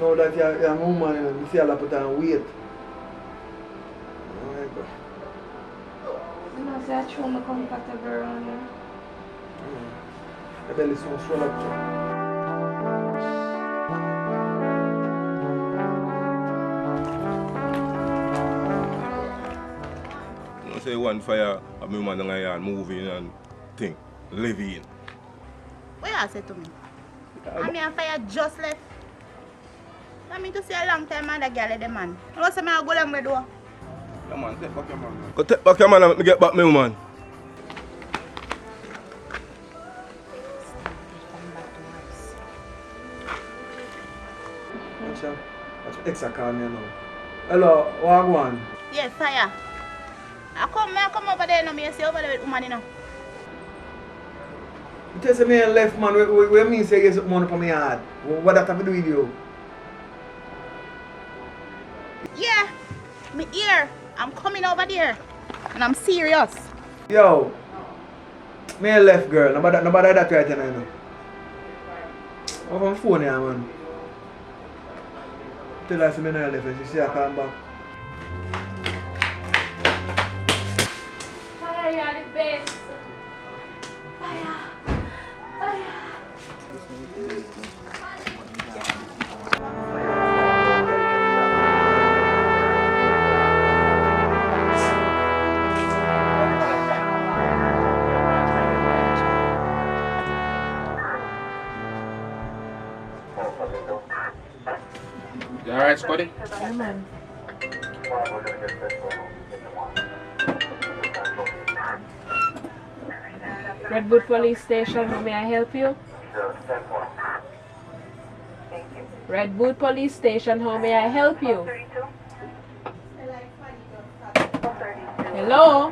Now that you're a woman, you see a lot put on weight. You know, say I show me comfortable around here. My belly so swell up too. I say one fire, a woman and moving and thing, living. What you say to me? I mean, a fire just left. I mean to say a long time and the girl the man. You know, say I go long way though. Yeah, man, take back your man. Go take back your man and let me get back my woman. That's extra call me now. Hello, what one? Yes, fire. I come over there now, me say over there with woman, you know. You tell me left man, where me say you get money for me hard? What that have to do with you? Yeah, me here. I'm coming over there. And I'm serious. Yo, me left girl, nobody that right now. You know. I'm on phone here, man. Tell her to me now left and she say I come back. Fire, you're the best. Fire. Fire. You alright, Scotty? Yeah, man. Redwood Police Station, how may I help you? Redwood Police Station, how may I help you? Hello?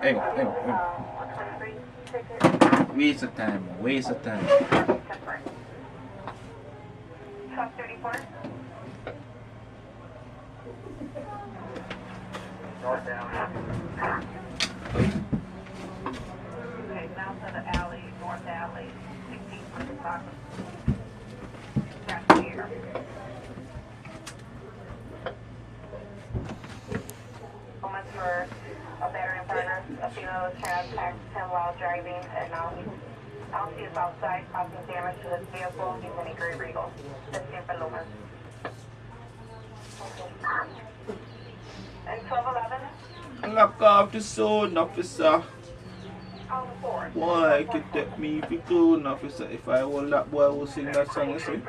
Hang on. Waste of time. Okay, now to the alley, north alley, 16 for the top. Got here. Moments for a veteran partner, a female child attacked him while driving, and now he is outside causing damage to his vehicle using a gray Regal. That's in for Loomis. And 1211? Lock off the sound, officer. On the board. Boy, could take me if you could, officer. If I hold that boy who sing that song, you see.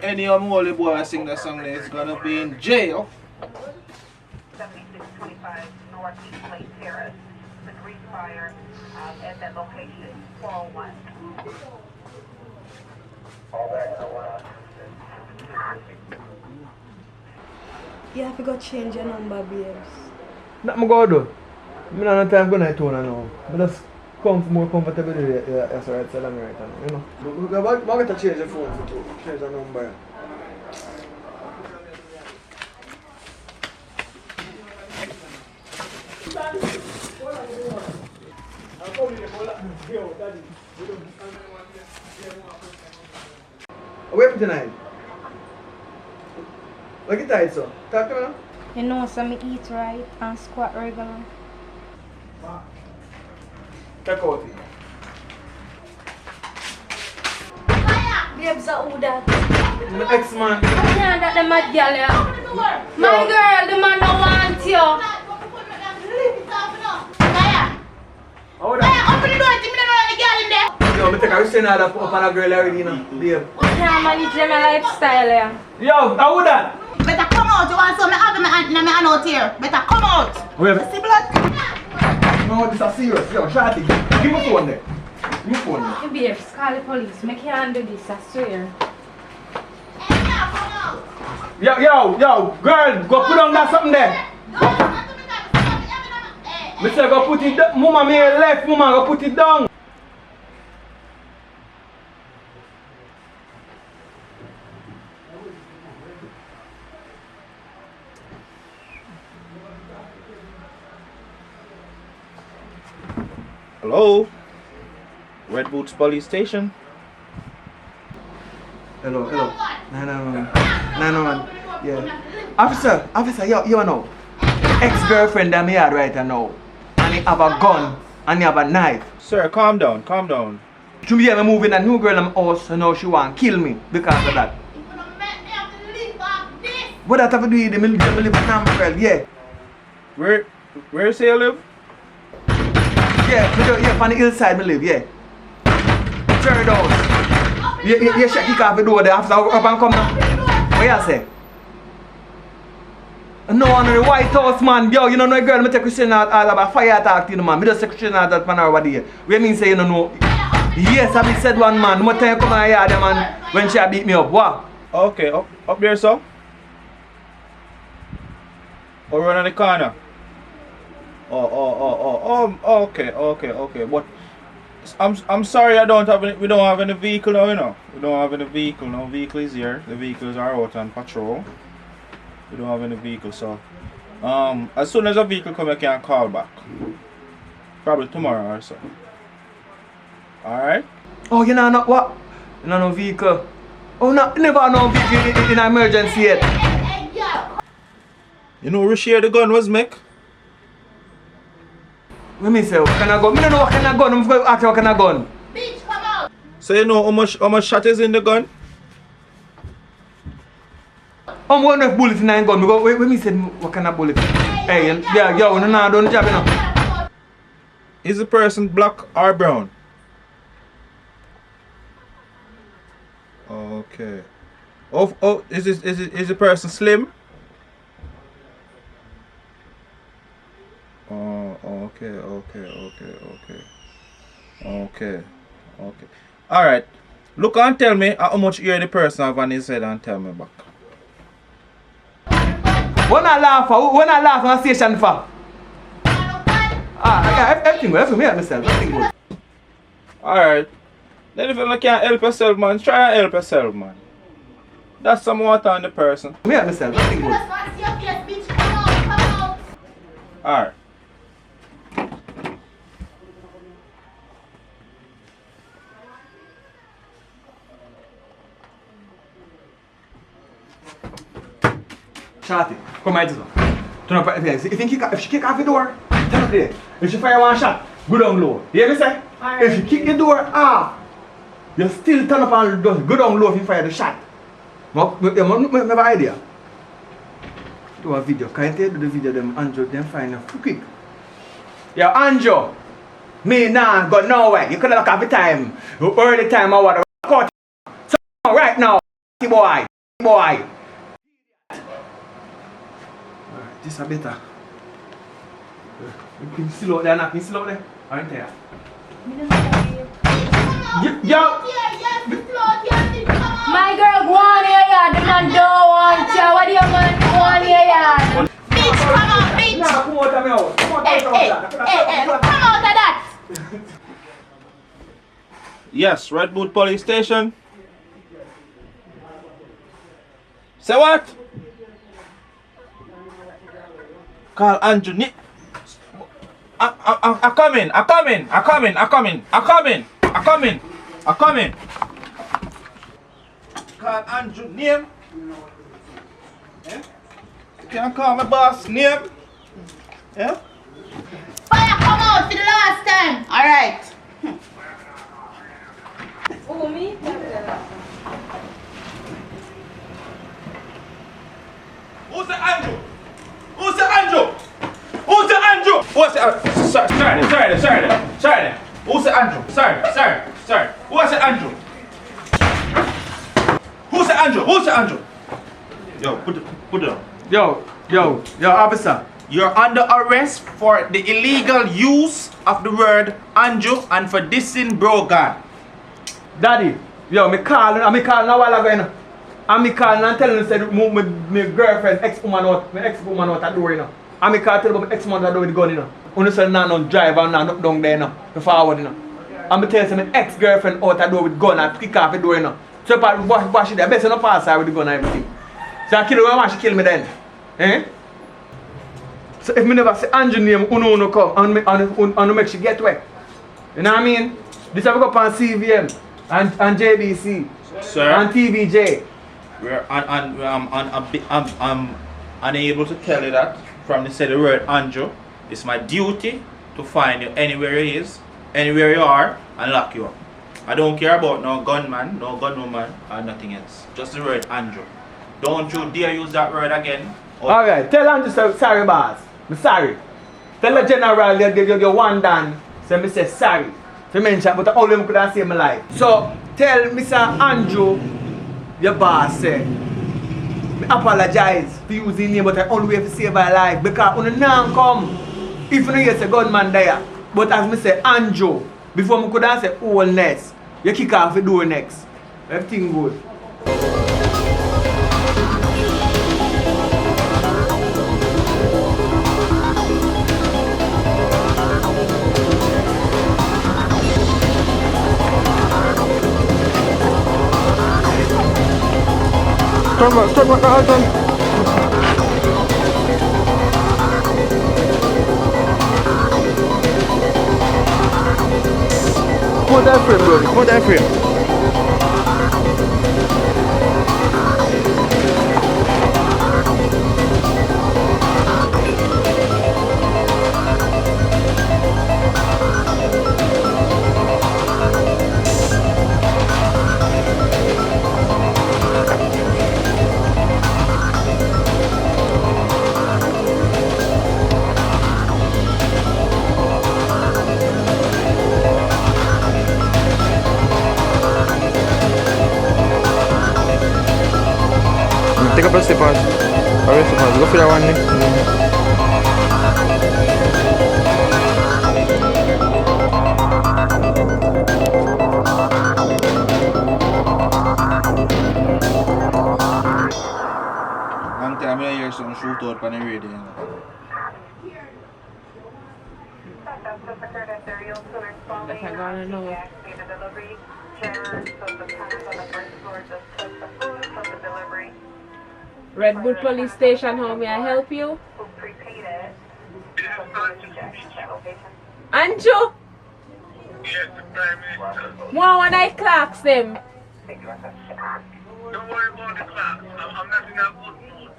Any unholy boy sing that song, is gonna be in jail. 7625 Northeast Lake Terrace. The grease fire at that location, 401. You have to go change your number, babes. That I go do. I don't have time to go to town now. I just come more comfortable with it. That's right, so I'm right now, you know. But I got to change the phone to change the number. Wait tonight. Look at that, so. Talk to me now. You know, so me eat right and squat regular. Check out it. Babes, who that? My ex-man. Yeah, that the mad girl, yeah. My girl, the man don't want you. How that? Open the door, give me the girl in there. Yo, I think I was saying that up on a girl already, you know. Babe. Yeah, manage my lifestyle, yeah. Yo, how that? Better come out, you want some me have my aunt and my aunt out here. Better come out. Wait. See blood? No, this is serious. Yo, shawty, give me phone there. Give me phone there. Hey, babes, call the police. I can't do this, I swear. Hey, now come out. Yo, girl, go put on that something there. Me say go put it down. Mama, me left, mama, go put it down. Hello? Redwood Police Station? Hello. 911. Yeah. Officer, you know. Ex-girlfriend that me had right now. And he have a gun and he have a knife. Sir, calm down, calm down. To me, I'm moving a new girl in my house and now she want to kill me because of that. What that have to do with them live in Jammiwood, yeah. Where you say you live? Yeah, on the hillside me live, yeah. Third house. You should kick off the door there after up and come now. What you say? No, on the White House, man. Yo, you know no girl, me take Christian out about fire attack to you, man. Me just say Christian out that man over there. What mean say you don't know? Yes, I be said one man. No time come and hear the man when she beat me up. What? Okay, up there, sir. Or run on the corner. Okay. But I'm sorry, we don't have any vehicle now, you know. We don't have any vehicle. No vehicle is here. The vehicles are out on patrol. We don't have any vehicle, so as soon as a vehicle come, I can call back. Probably tomorrow or so. Alright? Oh, you know not what? You know no vehicle. Oh, no, never no vehicle in an emergency yet. You know who share the gun was Mick? Let me say, what kind of gun? I don't know what kind of gun. I'm going to ask you what kind of gun. Bitch, come out. So you know how much shot is in the gun? I'm going to have bullets in that gun. Let me say, what kind of bullet? Hey, yeah, yo, no, don't jab, you know. Is the person black or brown? Okay. Oh, is the person slim? Oh, okay. Alright. Look and tell me how much ear the person have on his head and tell me back. When I laugh on station for? Yeah, everything good, everything good. Alright. Then if you can't help yourself, man, try and help yourself, man. That's some water on the person. Everything good. Alright. Shotty, come here, turn up if she kick off the door, turn up there. If she fire one shot, go down low. You hear me say? Alright. If she kick the door off, you still turn up and just go down low if you fire the shot. You have an idea? Do a video. Can you do the video them Andrew them find you quick? Yo, Andrew, me nah go nowhere. You could have look at the time. Early time I want to cut. So right now, boy. This is better. You can still out there, not still out there. Aren't there? Yo! My girl, go on here, yeah. The man don't want you. What do you want? Go on here, yeah. Bitch, come on, bitch. Nah, come out of me out. Hey, come out of that. Yes, Redwood Police Station. Say what? Call Andrew. I'm coming. Call Andrew name. Yeah? You can't call my boss name. Yeah? Fire come out for the last time. Alright. Oh, me? Who's the Andrew? Who's the Andrew? What's the sorry. Who's the Andrew? Sorry. What's the Andrew? Who's the Andrew? Yo, put it on. Yo, officer. You're under arrest for the illegal use of the word Andrew and for dissing Brogan. Daddy, yo, me calling a while ago, you know. And me calling and telling you, say, my girlfriend, ex-woman out at the door, you know. And me call tell about my ex-woman at the door with the gun, you know. When you say, no drive and no down there, you know. The forward, you know. And me tell you, my ex-girlfriend out at the door with the gun and kick off the door, you know. So, wash it there. Best you not pass her with the gun and everything. So, I kill her when she kill me then. Eh? So, if me never say Andrew name, uno come and make she get wet. You know what I mean? This have go up on CVM and JBC. Sir? On TVJ. I'm unable to tell you that from the said word Andrew. It's my duty to find you anywhere he is, anywhere you are, and lock you up. I don't care about no gunman, no gunwoman, or nothing else. Just the word Andrew. Don't you dare use that word again. Alright, tell Andrew sorry boss. I'm sorry. Tell the general you one done. So me say sorry. To mention but only I could have saved my life. So tell Mr. Andrew your boss say I apologize for using name but I only way to save my life because when now come if you hear say gunman there. But as me say Andrew before me could have say wholeness. You kick off the door next. Everything good. Turn back the ALTON. Come on that frame, bro. Come on that frame. Take up a slippers. Alright, slippers. Go for that one next. Long time I hear some shoot out on the radio. That's the secret at the real soon responding. That's not gonna know. Deactivated delivery. Generous of the tenants on the first floor just took the food from the delivery. Redwood Police Station, how may I help you? Who prepaid it. Andrew! Yes, the Prime Minister. Wow, when I clocks them. Don't worry about the clock. I'm not in a good mood.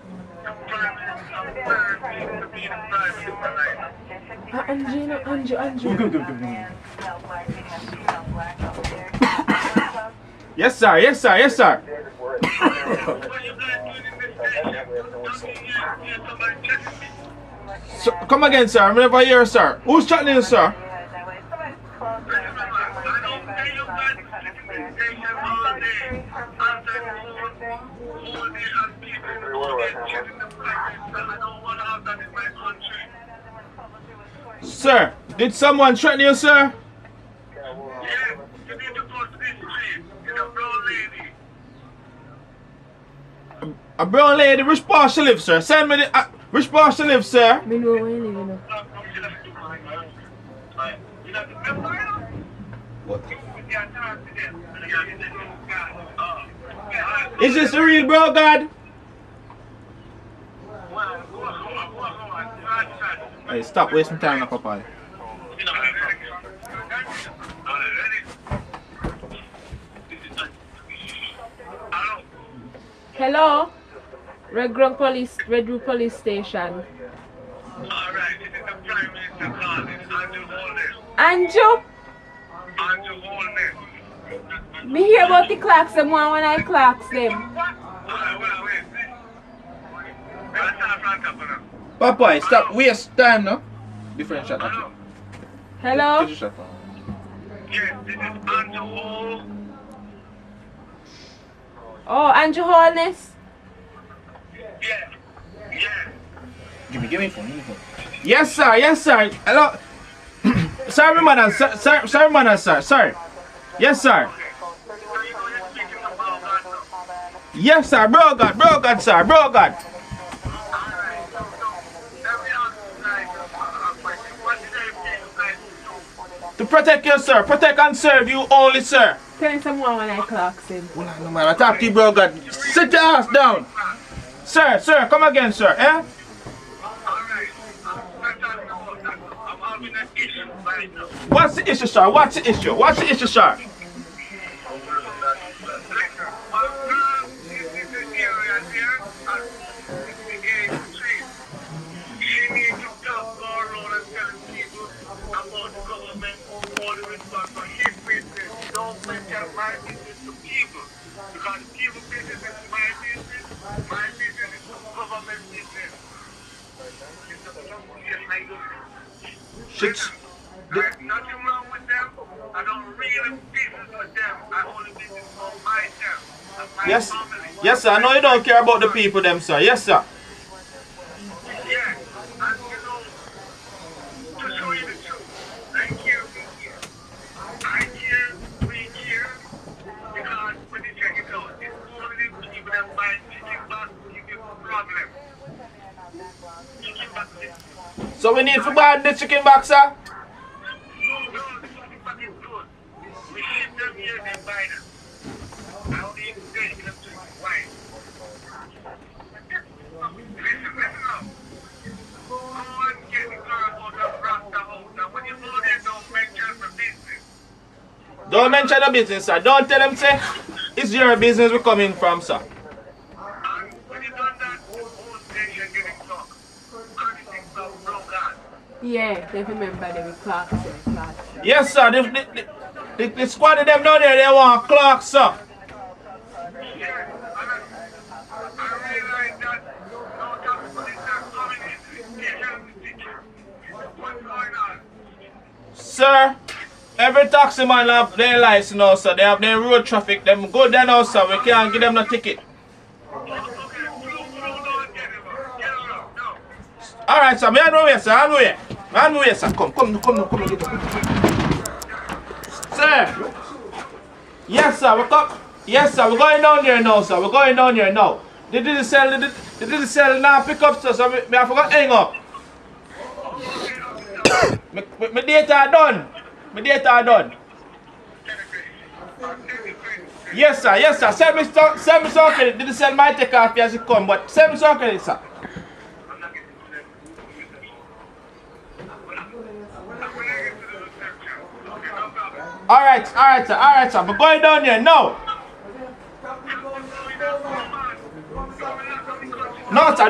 The Prime Minister, I'm very pleased to be the Prime Minister right now. Andrew. Yes, sir. Yes, sir. Yes, sir. What you guys doing in this station? Don't you hear somebody checking me? So, come again, sir. I'm never here, sir. Who's chatting in, sir? I don't pay you guys to sit in this station all day. Answer the phone, all day and people to get checking the Prime Minister. I don't want to have that in my country. Sir, did someone threaten you, sir? Yes, you need to go to this street. It's a brown lady. A brown lady, which part she live, sir? Send me the... which part she live, sir? Me know where you live, you know. Is this the real bro, God? Hey, stop wasting time now, Papa. Hello? Redwood Police Station. Alright, this is the Prime Minister calling. Andrew Holness. Andrew? Andrew Holness. Me hear about the clocks them one when I clocks them. Wait. Let's start from top of them. Papa, stop waste time now. Different shot. Hello? Hello? Get your shot. Yes, this is Andrew Hall. Oh, Andrew Holness? Yeah. Give me phone. Yes, sir. Yes, sir. Hello. Sorry, madam. Sorry, madam, sir. Sorry. Yes, sir. Yes, sir. Bro, God, sir. Bro, God. To protect you, sir. Protect and serve you only, sir. Tell him someone when I clocks him. Hold on, no man. I talk to you, bro, God. Sit your ass down. Sir, come again, sir. Eh? What's the issue, sir? What's the issue, sir? Because people business is my business. My business is government business. Yes, I do. Shit. There's nothing wrong with them. I don't really business with them. I only business for myself and my Yes. family. Yes, sir. I know you don't care about the people, them, sir. Yes, sir. Yeah, and you know, to show you the truth, I care, we care. I care, we care, because when you check it out, it's only people that buy chicken back, give you problem. Chicken back, So we need to buy the chicken back, sir? no, the chicken back is good. We ship them here, they buy them. And we take them to why? Listen now. Go and get the girl out of Rasta house. And when you go there, don't mention the business. Don't mention the business, sir. Don't tell them, say, it's your business we're coming from, sir. And when you done that, the whole station getting talk. 36 of broke out. Yeah, they remember they were Clark, sir. Yes, sir. The squad of them down there, they want clock, sir. Yeah, and I realize that no tax police are coming into the station. What's going on? Sir, every taxi man have their license now, sir. They have their road traffic. Them good there now, sir. We can't give them no ticket. Alright, sir. Me on the way, sir. On the way. On the way, sir. Come. Get up. Sir. Yes, sir. We come. Yes, sir. We're going down there now, sir. We're going down there now. They didn't sell now pick up, sir. So me I forgot hang up. My data done. My data done. Yes, sir. Yes, sir. Send me some credit. Didn't sell my take off as it come, but send me some credit, sir. Alright, sir. We're going down there now. No, sir.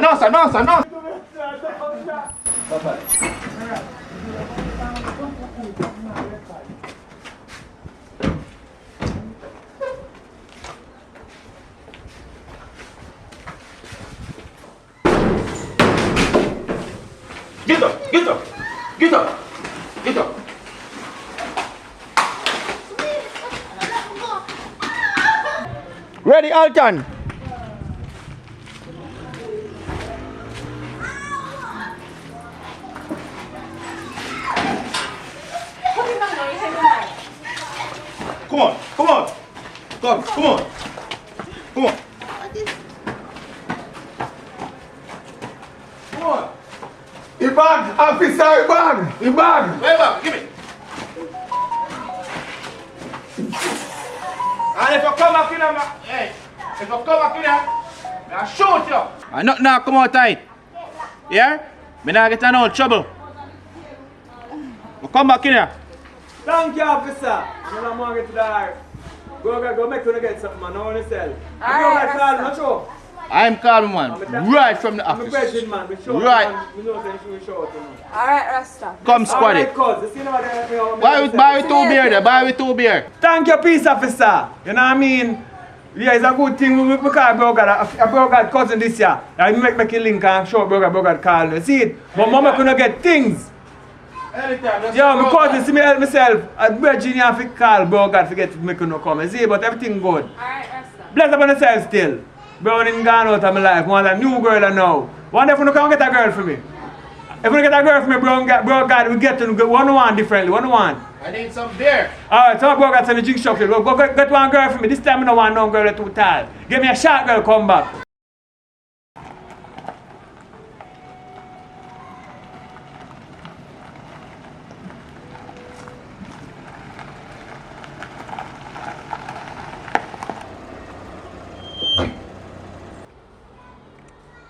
Get up. Ready, Alton? Come on. Come on. He bag, officer, he bag. Wait back, give me. And if you come back in here, I'll shoot you. And nothing now come out tight. Yeah? Me not get in no trouble. You come back in here. Thank you, officer. You don't want to get to the heart. Go make you get something, man. I want to sell. Alright, Alright, show. I'm calm, man. Right from the I'm a office. president, man. We show Right. Man. We know that we show it, you know. Alright, Rasta. Come squad Alright, it. cuz. You see now that, you know, Buy with 2 beer there. Buy with 2 beer. Thank you, peace officer. You know what I mean? Yeah, it's a good thing we call a brother cousin this year. And we make a link and show brother call me. See it? But mama couldn't get things. Anytime. Yo, my cousin see me help myself. I'd Virginia have to call brother to get to make no come. See, but everything good. Alright, Rasta. Bless up on yourself still. Brown in gone out of my life. Want a new girl now. Wonder if you can get a girl for me. If you get a girl for me, bro God, we get to one differently. One. I need some beer. Alright, so my bro got some drink shop here. Go get one girl for me. This time I don't want no girl too tall. Give me a short girl come back.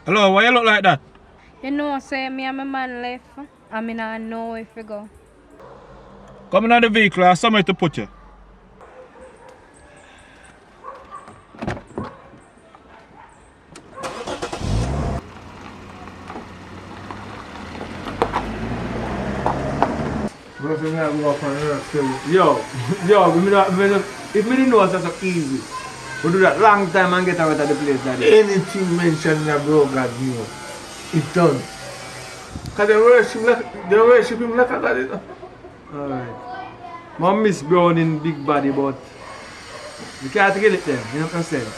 Hello, why you look like that? You know, say me and my man left. I mean, I know if we go. Come in the vehicle, I have somewhere to put you. Yo, if me didn't know it's so easy. We do that long time and get out of the place, daddy. Anything mentioned in a bro God knew, it's done. Because they worship him like a God, you know. Alright. Mom miss Brown in big body, but you can't get it then, you know what I'm saying?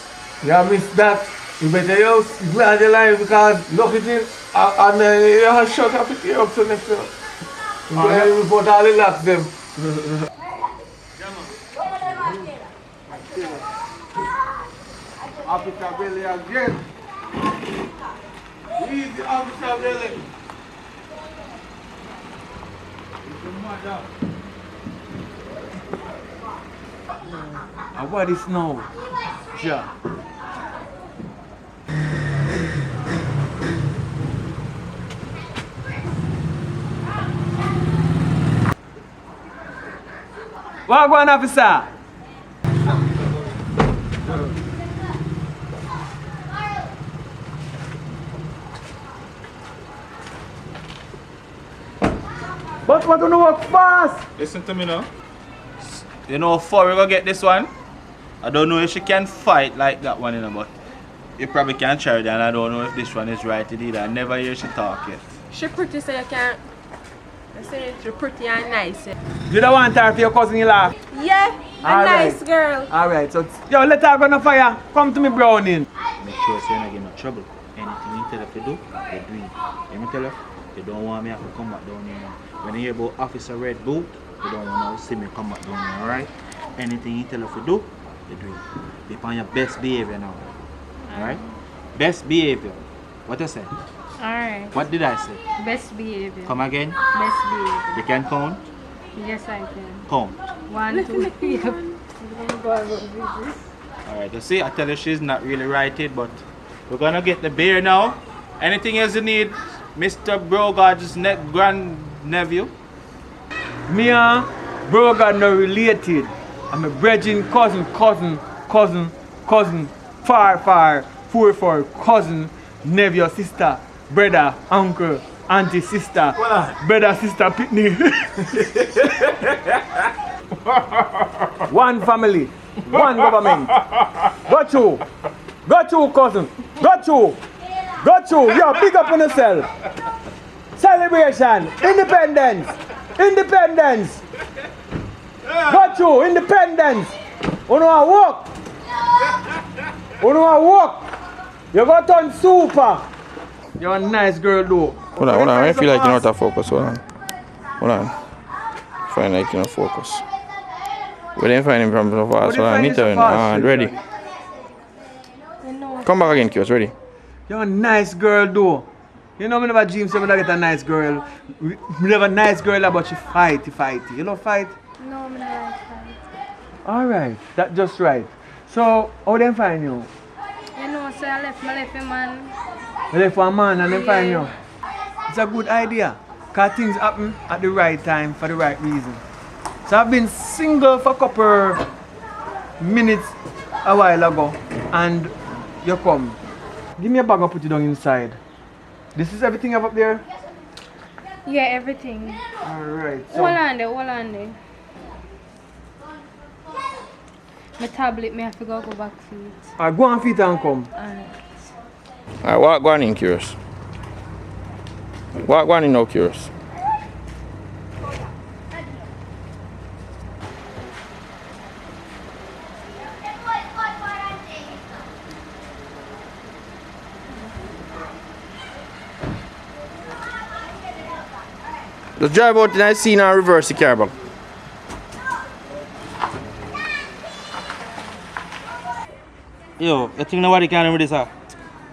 You miss that. You better you glad your life because look at it and you have shut up it up to next year. You put all the locks them. Officer Billy again. Easy, Officer Billy. And what is now? Yeah. What going, officer? But what do you work fast? Listen to me now. You know how far we gonna get this one? I don't know if she can fight like that one, you know, but you probably can try it, and I don't know if this one is right either. I never hear she talk yet. She pretty, so you can't. I say she pretty and nice. You don't want her for your cousin-in-law? Yeah, a nice girl. Alright, so yo, let her go on the fire. Come to me, Browning. Make sure so you don't get no trouble. Anything you tell her to do, you do it. Let me tell her, you don't want me to come back down here. When you hear about Officer Red Boot, you don't want to see me come back down here, alright? Anything you tell her to do, you do it. Be on your best behavior now. Alright? Best behavior. What I say? Alright. What did I say? Best behavior. Come again? Best behavior. You can count? Yes, I can. Count. 1, 2, 3. Alright, you see, I tell you she's not really righted, but we're gonna get the beer now. Anything else you need, Mr. Brogad's grand nephew? Me and Brogard not related. I'm a brethren, cousin, far, cousin, nephew, sister, brother, uncle, auntie, sister, brother, sister, pitney. One family, one government. Got you, cousin. Got you. Yo, big up on yourself. Celebration, independence. Got you, independence. You know I walk. You got on super. You're a nice girl though. Hold on, I feel like you're not out of focus. Hold on. Find like you're not focus. We didn't find him from so fast. Hold on, me tell you. Ready. Come back again, Kios, ready. You're a nice girl though. You know me never dream so I get a nice girl. Me never a nice girl but she fighty. You know fight? No, me not like fight. Alright, that's just right. So how them find you? You know, so I left a man. You left for a man and then find you. It's a good idea. Cause things happen at the right time for the right reason. So I've been single for a couple minutes a while ago and you come. Give me a bag and put it down inside. This is everything you have up there? Yeah, everything. Alright. So Hold on there. My tablet, me have to go back to it. Alright, go on feet and come. Alright, what going in, Curious? What going in now, Curious? Just drive out in the scene and reverse the car back. Yo, you think nobody can do this, sir?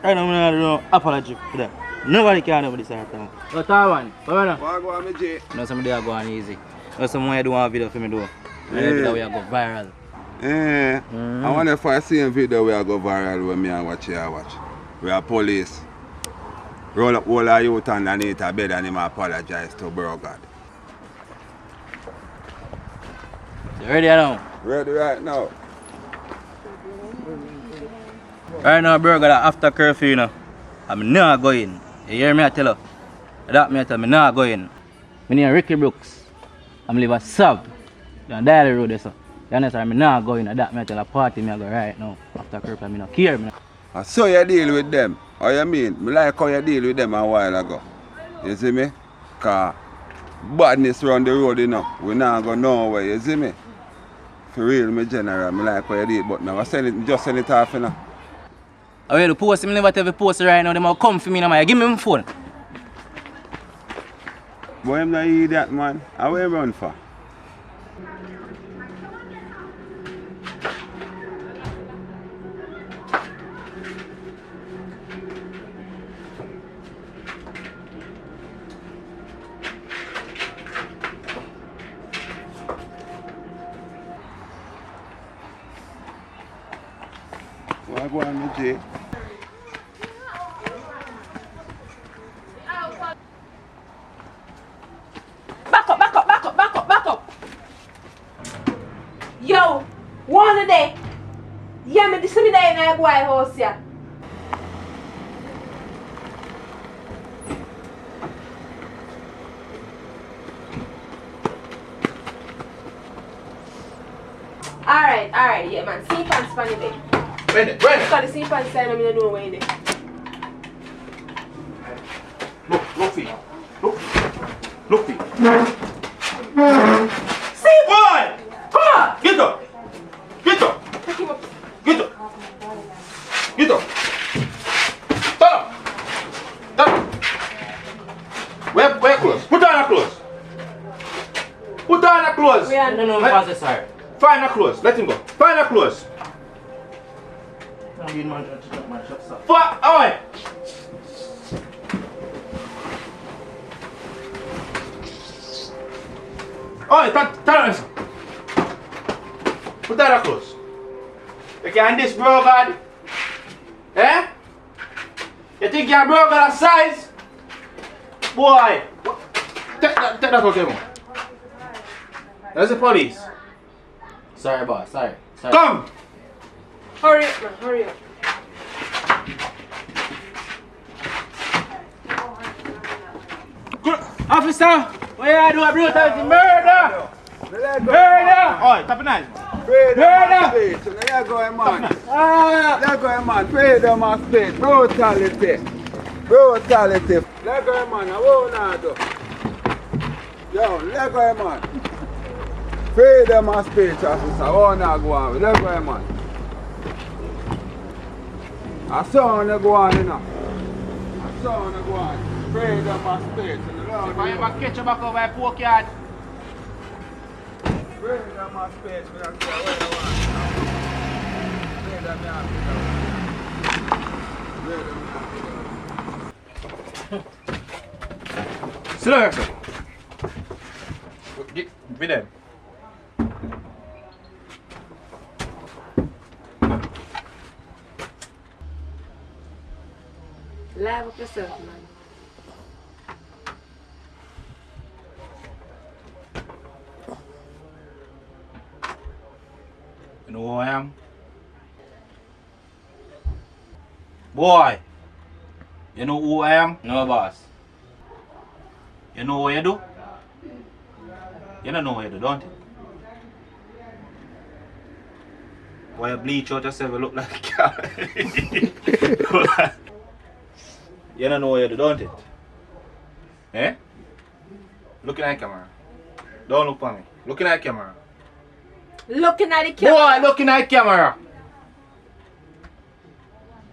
Right now, I don't know apology for that. Nobody can do this, sir. What I want? What I Go on, J. know somebody are going easy. Know someone do one video for me do. And the video will go viral. I wonder if I see a video where I go viral when me and watch. We are police. Roll up all our youth underneath a bed and him apologize to Brogard. You ready now? Ready right now. Right now, bro, got after curfew, you know. I'm not going. You hear me? I tell you. That me I tell me not going. My name is Ricky Brooks. I'm live at Sub. Down Daly Road, so. You understand? I'm not going. That me I tell a party me I go right now. After after curfew, I don't care. And so you deal with them. Or you mean? Me like how you deal with them a while ago. You see me? Cause badness around the road, you know. We not go nowhere, you see me? For real, me general, me like how you do it, but now I just send it off, you know. I will post, I never tell you post right now, they will come for me now, man. Give me my phone. Boy, I'm not idiot, man. How you run for? Why go on, Jay? Back up. Yo, one of them. Yeah, me this me there in a boy house here. Alright, yeah man. See pants pan in there. When? Because the see pants side I don't know where in there. Look, feet. Look, feet. See? Boy! Come on! Get up! Take him up. Get up! Stand up! Wear clothes. Put on your clothes. We are No, pass sorry. Find your clothes. Let him go. Find your clothes. Oi! Oi, turn. Put on your clothes. You can this bro God? Eh? You think you're bro God size? Boy! Take that out of him. There's the police. Sorry, boss. Sorry. Come! Hurry up, man. Hurry up. Good. Officer! What you do? A brutality murder! Oi, top nice. Freedom of speech. Let go, man. Let go, man. Freedom of speech. Brutality. Let go, man. I won't not do. Yo, let go, man. Freedom of speech, officer. I won't not go on. Let go, man. I saw you go on, you know. I saw you go on. Freedom of speech. If I ever catch you back over a poke yard. Freedom of speech. We don't care what you want. Freedom of speech. Sit down, yourself. Be them. Live up yourself, man. You know who I am? Boy! You know who I am? No, boss. You know what you do? You don't know what you do, don't you? Why you bleach out yourself, you look like a cow. You don't know what you do, don't you? Eh? Looking at the camera. Don't look for me. Looking at the camera. Looking at the camera. Boy, looking at the camera.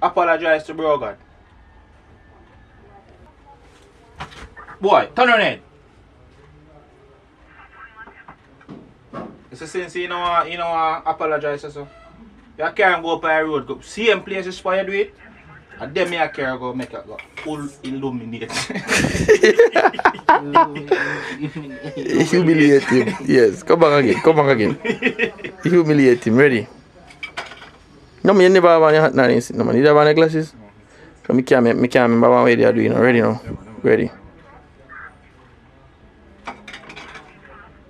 Apologize to bro God. Boy, turn your head. It's a sense you know apologize so. You can't go up a road, go same place you spy do it. And then me I can't go make it go full illuminate. Humiliate him. Yes, come back again. Humiliate him, ready? No, me never have any hat now. No, man, you have any glasses? So me can't remember what way they are doing. Ready now? Ready?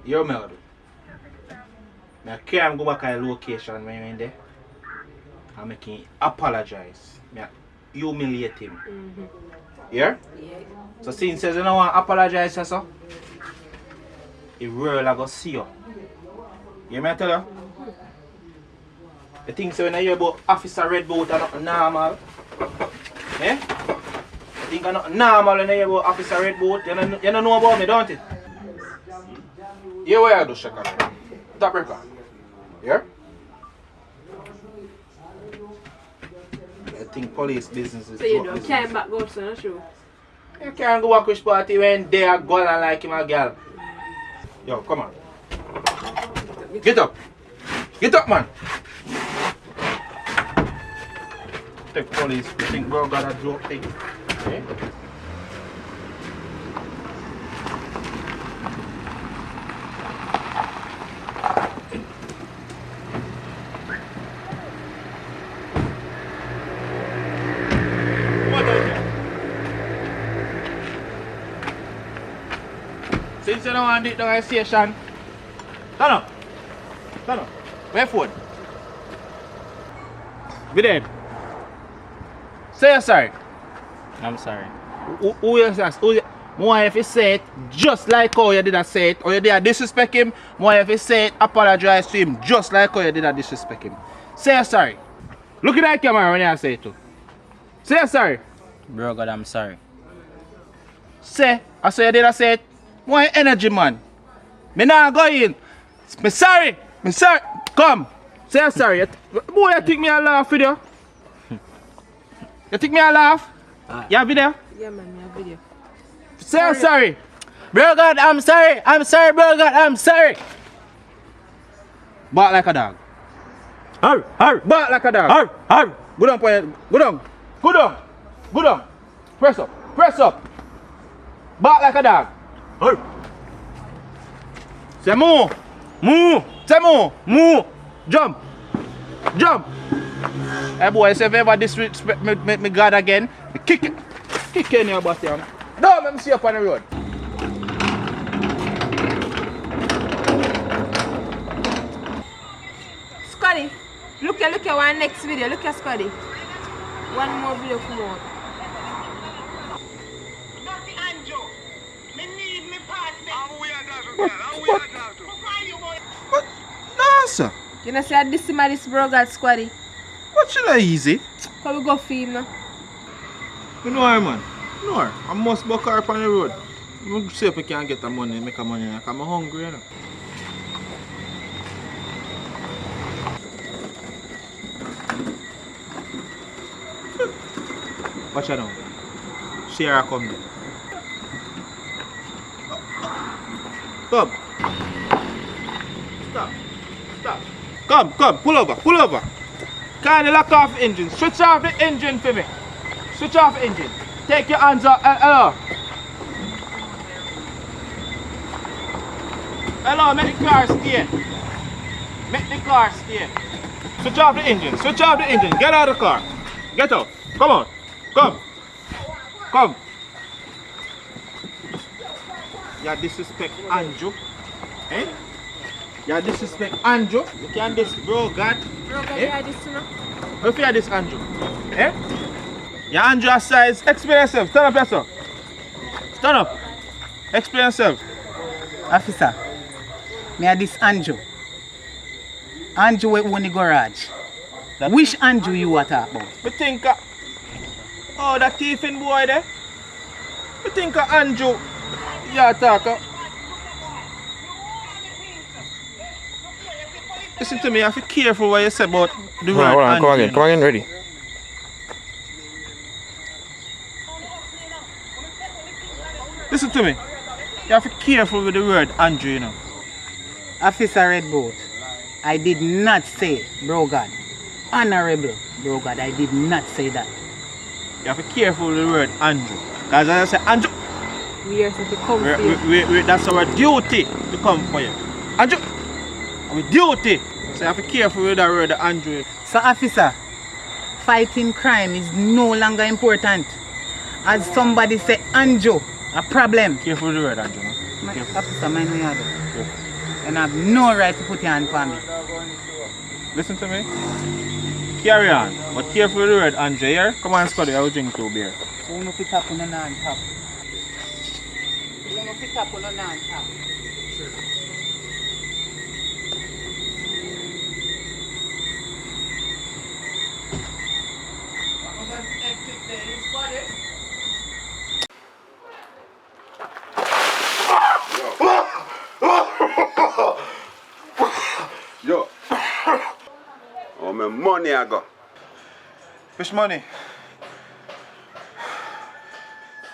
You're me. I can't go back to the location when you're in there. I'm making apologize. I humiliate him. Yeah? Yeah. So since he says you don't want to apologize, so he really go see you. You may tell you? You think so when I hear about Officer Red Boat are not normal? Eh? You think I'm not normal when I hear about Officer Red Boat? You don't know about me, don't you? Yeah, what I do, Shaka? Top record. Yeah? I think police business is. So you don't came back go to the show? You can't go a Kush party when they are going like him a girl. Yo, come on. Get up. Get up, man. Take police. You think bro got a joke thing? Okay? Since you don't want it down the station, stand up. Stand up. Where phone? Be there. Say you're sorry. I'm sorry. Who you say? More if you say it just like how you did a say it, or you did disrespect him, more if you say it, apologize to him just like how you did a disrespect him. Say you're sorry. Look at that camera when you say it too. Say you're sorry. Bro God, I'm sorry. Say, I saw you did a say it. More energy, man. Me not go in. Me sorry. Me sorry. Come. Say you're sorry. Boy, you think me a laugh with you? You think me a laugh? You have video? Yeah, man, I have video. Say you're sorry. Bro God, I'm sorry. I'm sorry, bro God, I'm sorry. Bark like a dog. Arr, arr, Bark like a dog. arr, arr. Go down, go down. Go down. Go down. Press up. Press up. Bark like a dog. Arr. Say moo. Moo. Say moo. Moo. Jump. Jump. Hey boy, if you ever disrespect me God again, me kick it. Kick in your butt, young. Don't let me see you up on the road. Scotty, look at one next video. Look at Scotty. One more video come on. Nothing, Anjo. Me need me partner. What? No, sir. You know say this is this bro got Scotty. What should I easy? Can we go film now? You know her, man. No, I must buck her up on the road. I'm see if I can get the money, make a money, because I'm hungry, you know. Watch her now. See her come there. Come. Stop. Stop. Come, pull over. Kindly lock off the engine. Switch off the engine for me. Switch off the engine. Take your hands off. Hello. Hello, make the car stay. Make the car stay. Switch off the engine. Switch off the engine. Get out of the car. Get out. Come on. Come. You disrespect Andrew. Eh? You disrespect Andrew. You can't this bro God. Bro got Eh? this you know. What fear this Andrew? Eh? Your Andrew size. Explain yourself. Stand up yourself. Stand up. Explain yourself. Officer, me a this Andrew. Andrew we own the garage. Which Andrew you are talking about? Me think oh, that thieving boy there. Me think Andrew. Yeah, talk. Listen to me, you have to be careful what you say about the word Hold on, Andrew. come again, ready. Listen to me. You have to be careful with the word Andrew, you know. Officer Red Boat, I did not say bro God. Honorable bro God, I did not say that. You have to be careful with the word Andrew. Because as I say, Andrew, We are to come for you. that's our duty to come for you. Andrew, our duty. So you have to be careful with that word Andrew. So officer, fighting crime is no longer important. As somebody say Andrew, a problem. Careful with the word Andrew. My, Careful. officer, mind me out. And I have no right to put your hand on me. Listen to me. Carry on. But careful with the word Andrew here. Come on, Scotty, I will drink 2 beer. So you know fit up on the non-top. You know fit up on the non-top. I go? Which money?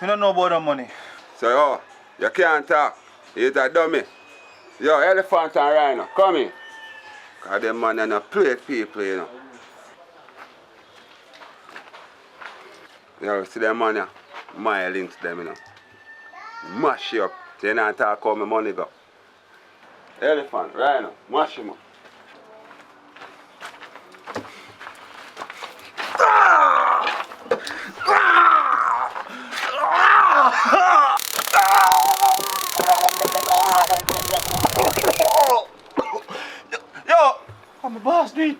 I don't know about the money. So, oh, you can't talk. You're a dummy. Yo, elephant and rhino, come in. Because them man are not play people, you know. Yo, see them man here? My links them, you know. Mash you up. So you not talk how my money go. Elephant, rhino, mash him up. Yo, I'm a boss, dude.